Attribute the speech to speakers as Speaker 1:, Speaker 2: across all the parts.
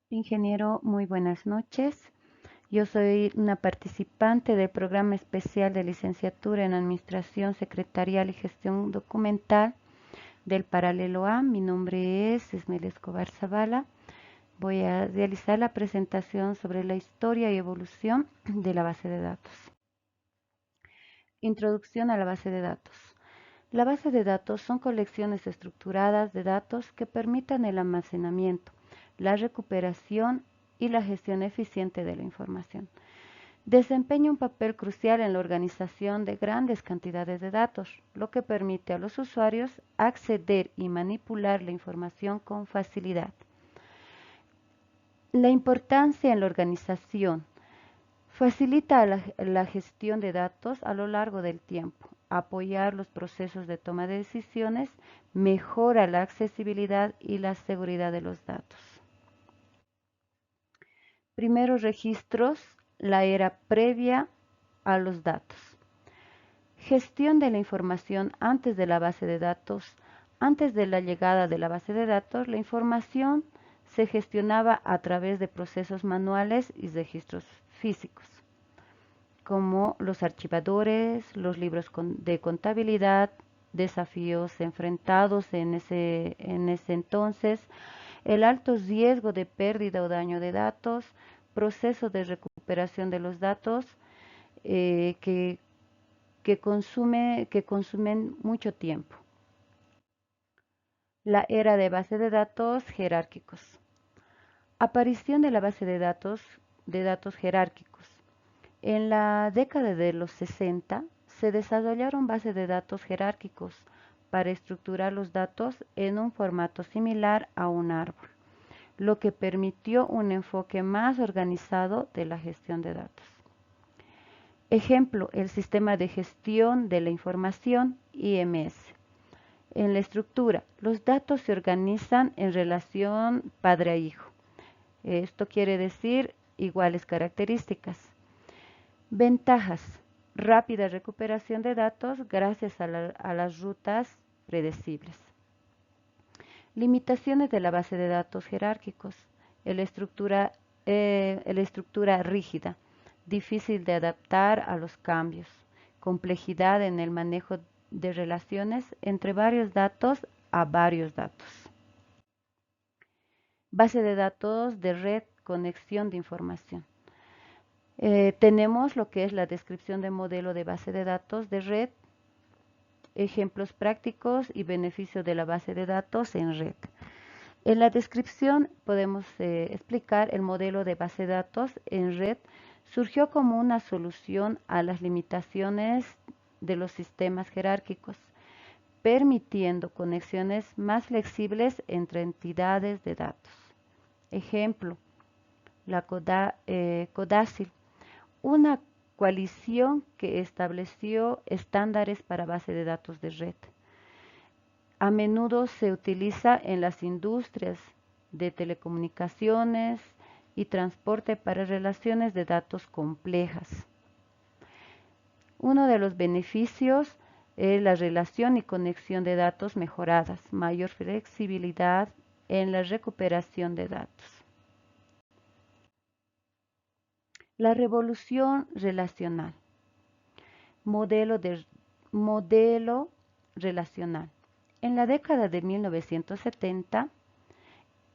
Speaker 1: Ingeniero, muy buenas noches. Yo soy una participante del programa especial de licenciatura en Administración Secretarial y Gestión Documental del Paralelo A. Mi nombre es Esmel Escobar Zavala. Voy a realizar la presentación sobre la historia y evolución de la base de datos. Introducción a la base de datos. La base de datos son colecciones estructuradas de datos que permitan el almacenamiento, la recuperación y la gestión eficiente de la información. Desempeña un papel crucial en la organización de grandes cantidades de datos, lo que permite a los usuarios acceder y manipular la información con facilidad. La importancia en la organización. Facilita la gestión de datos a lo largo del tiempo, apoyar los procesos de toma de decisiones, mejora la accesibilidad y la seguridad de los datos. Primeros registros, la era previa a los datos. Gestión de la información antes de la base de datos. Antes de la llegada de la base de datos, la información se gestionaba a través de procesos manuales y registros físicos, como los archivadores, los libros de contabilidad, desafíos enfrentados en ese entonces, el alto riesgo de pérdida o daño de datos, proceso de recuperación de los datos eh, que, que consumen mucho tiempo. La era de base de datos jerárquicos. Aparición de la base de datos jerárquicos. En la década de los 60 se desarrollaron bases de datos jerárquicos para estructurar los datos en un formato similar a un árbol, lo que permitió un enfoque más organizado de la gestión de datos. Ejemplo, el sistema de gestión de la información IMS. En la estructura, los datos se organizan en relación padre a hijo. Esto quiere decir iguales características. Ventajas. Rápida recuperación de datos gracias a las rutas predecibles. Limitaciones de la base de datos jerárquicos. La estructura rígida, difícil de adaptar a los cambios. Complejidad en el manejo de relaciones entre varios datos a varios datos. Base de datos de red, conexión de información. Tenemos lo que es la descripción de modelo de base de datos de red, ejemplos prácticos y beneficios de la base de datos en red. En la descripción podemos explicar el modelo de base de datos en red surgió como una solución a las limitaciones de los sistemas jerárquicos, permitiendo conexiones más flexibles entre entidades de datos. Ejemplo, la CODASIL, una coalición que estableció estándares para base de datos de red. A menudo se utiliza en las industrias de telecomunicaciones y transporte para relaciones de datos complejas. Uno de los beneficios es la relación y conexión de datos mejoradas, mayor flexibilidad en la recuperación de datos. La revolución relacional. Modelo, modelo relacional. En la década de 1970,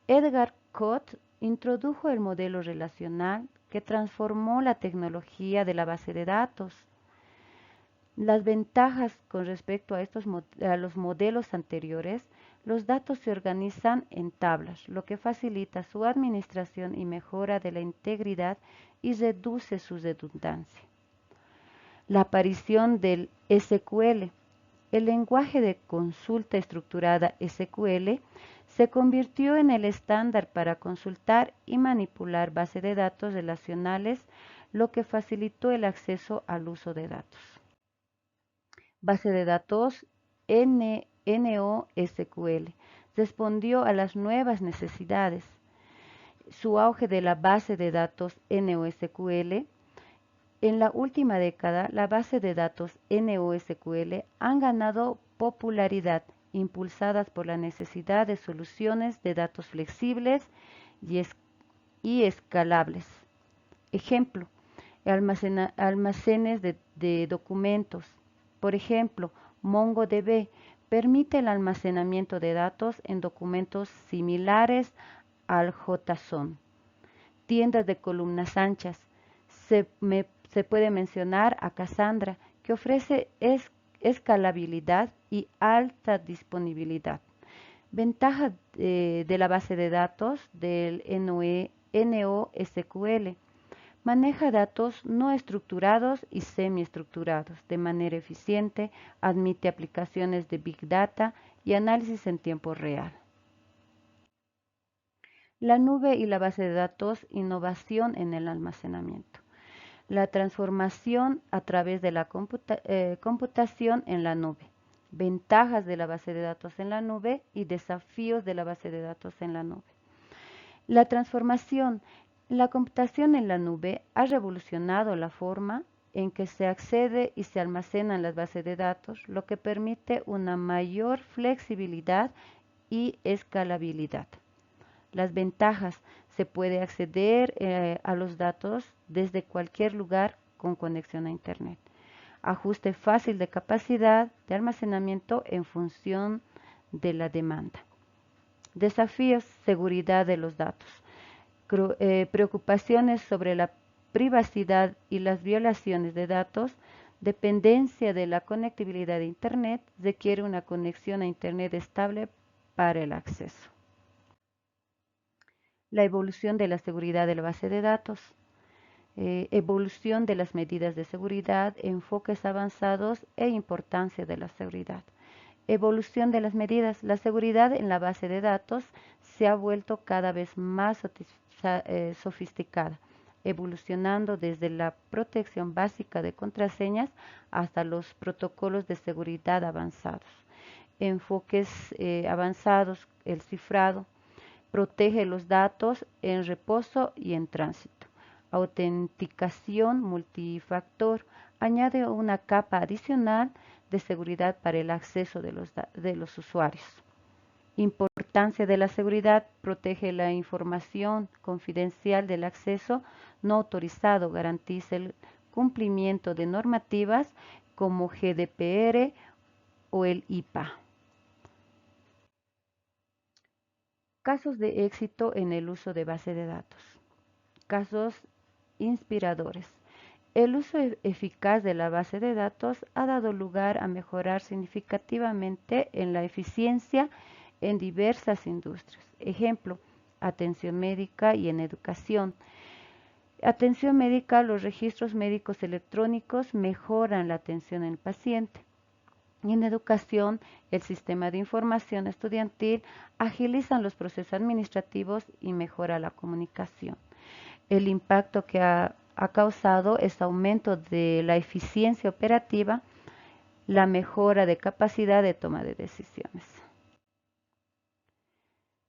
Speaker 1: Edgar Cott introdujo el modelo relacional que transformó la tecnología de la base de datos. Las ventajas con respecto a los modelos anteriores, los datos se organizan en tablas, lo que facilita su administración y mejora de la integridad y reduce su redundancia. La aparición del SQL. El lenguaje de consulta estructurada SQL se convirtió en el estándar para consultar y manipular bases de datos relacionales, lo que facilitó el acceso al uso de datos. Base de datos NoSQL respondió a las nuevas necesidades. Su auge de la base de datos NoSQL. En la última década, la base de datos NoSQL han ganado popularidad, impulsadas por la necesidad de soluciones de datos flexibles y y escalables. Ejemplo, almacenes de documentos. Por ejemplo, MongoDB permite el almacenamiento de datos en documentos similares al JSON. Tiendas de columnas anchas. Se puede mencionar a Cassandra, que ofrece escalabilidad y alta disponibilidad. Ventaja de la base de datos del NoSQL. Maneja datos no estructurados y semiestructurados de manera eficiente, admite aplicaciones de Big Data y análisis en tiempo real. La nube y la base de datos, innovación en el almacenamiento. La transformación a través de la computación en la nube. Ventajas de la base de datos en la nube y desafíos de la base de datos en la nube. La transformación. La computación en la nube ha revolucionado la forma en que se accede y se almacenan las bases de datos, lo que permite una mayor flexibilidad y escalabilidad. Las ventajas. Se puede acceder a los datos desde cualquier lugar con conexión a Internet. Ajuste fácil de capacidad de almacenamiento en función de la demanda. Desafíos. Seguridad de los datos. Preocupaciones sobre la privacidad y las violaciones de datos. Dependencia de la conectividad de Internet. Requiere una conexión a Internet estable para el acceso. La evolución de la seguridad de la base de datos. Evolución de las medidas de seguridad, enfoques avanzados e importancia de la seguridad. Evolución de las medidas. La seguridad en la base de datos se ha vuelto cada vez más sofisticada, evolucionando desde la protección básica de contraseñas hasta los protocolos de seguridad avanzados. Enfoques avanzados, el cifrado, protege los datos en reposo y en tránsito. Autenticación multifactor, añade una capa adicional de seguridad para el acceso de los usuarios. Importancia de la seguridad, protege la información confidencial del acceso no autorizado, garantiza el cumplimiento de normativas como GDPR o el IPA. Casos de éxito en el uso de base de datos. Casos inspiradores. El uso eficaz de la base de datos ha dado lugar a mejorar significativamente en la eficiencia en diversas industrias. Ejemplo, atención médica y en educación. Atención médica, los registros médicos electrónicos mejoran la atención al paciente. Y en educación, el sistema de información estudiantil agilizan los procesos administrativos y mejora la comunicación. El impacto que ha causado es aumento de la eficiencia operativa, la mejora de capacidad de toma de decisiones.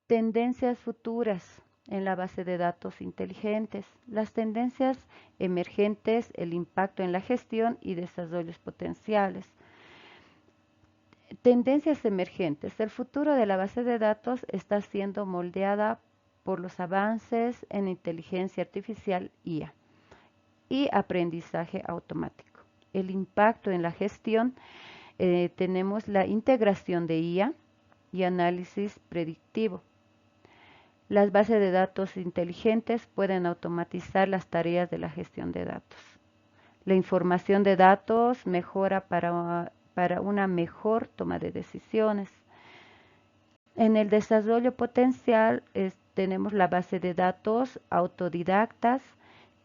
Speaker 1: Tendencias futuras en la base de datos inteligentes. Las tendencias emergentes, el impacto en la gestión y desarrollos potenciales. Tendencias emergentes. El futuro de la base de datos está siendo moldeada por los avances en inteligencia artificial IA y aprendizaje automático. El impacto en la gestión, tenemos la integración de IA y análisis predictivo. Las bases de datos inteligentes pueden automatizar las tareas de la gestión de datos. La información de datos mejora para una mejor toma de decisiones. En el desarrollo potencial tenemos la base de datos autodidactas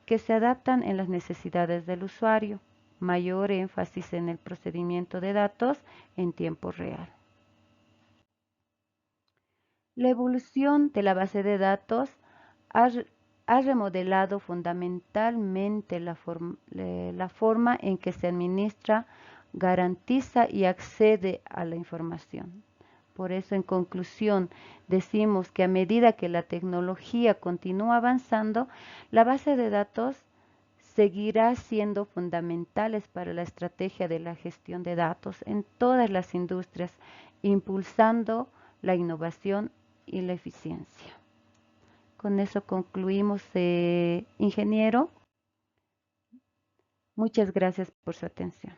Speaker 1: que se adaptan en las necesidades del usuario, mayor énfasis en el procedimiento de datos en tiempo real. La evolución de la base de datos ha remodelado fundamentalmente la forma en que se administra, garantiza y accede a la información. Por eso, en conclusión, decimos que a medida que la tecnología continúa avanzando, la base de datos seguirá siendo fundamentales para la estrategia de la gestión de datos en todas las industrias, impulsando la innovación y la eficiencia. con eso concluimos, ingeniero. Muchas gracias por su atención.